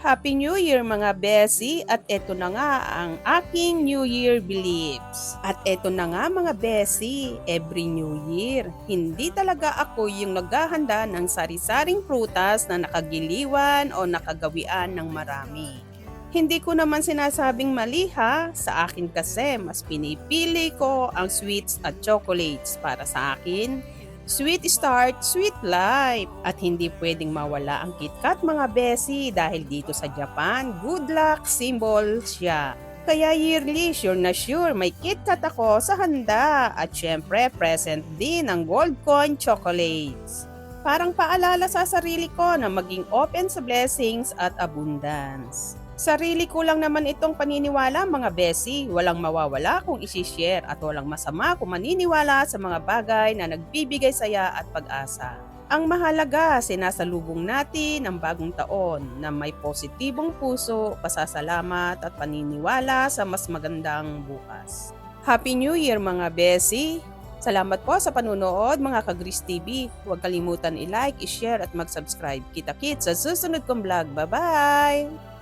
Happy New Year mga besi at eto na nga ang aking New Year beliefs. At eto na nga mga besi, every New Year, hindi talaga ako yung naghahanda ng sari-saring prutas na nakagiliwan o nakagawian ng marami. Hindi ko naman sinasabing mali ha, sa akin kasi mas pinipili ko ang sweets at chocolates para sa akin. Sweet start, sweet life. At hindi pwedeng mawala ang KitKat mga besi dahil dito sa Japan, good luck symbol siya. Kaya yearly, sure may KitKat ako sa handa. At syempre, present din ang gold coin chocolates. Parang paalala sa sarili ko na maging open sa blessings at abundance. Sarili ko lang naman itong paniniwala mga besi, walang mawawala kung isishare at walang masama kung maniniwala sa mga bagay na nagbibigay saya at pag-asa. Ang mahalaga, sinasalubong natin ang bagong taon na may positibong puso, pasasalamat at paniniwala sa mas magandang bukas. Happy New Year mga besi! Salamat po sa panunood mga Kagris TV. Huwag kalimutan i-like, i-share at mag-subscribe. Kita-kits sa susunod kong vlog. Bye-bye!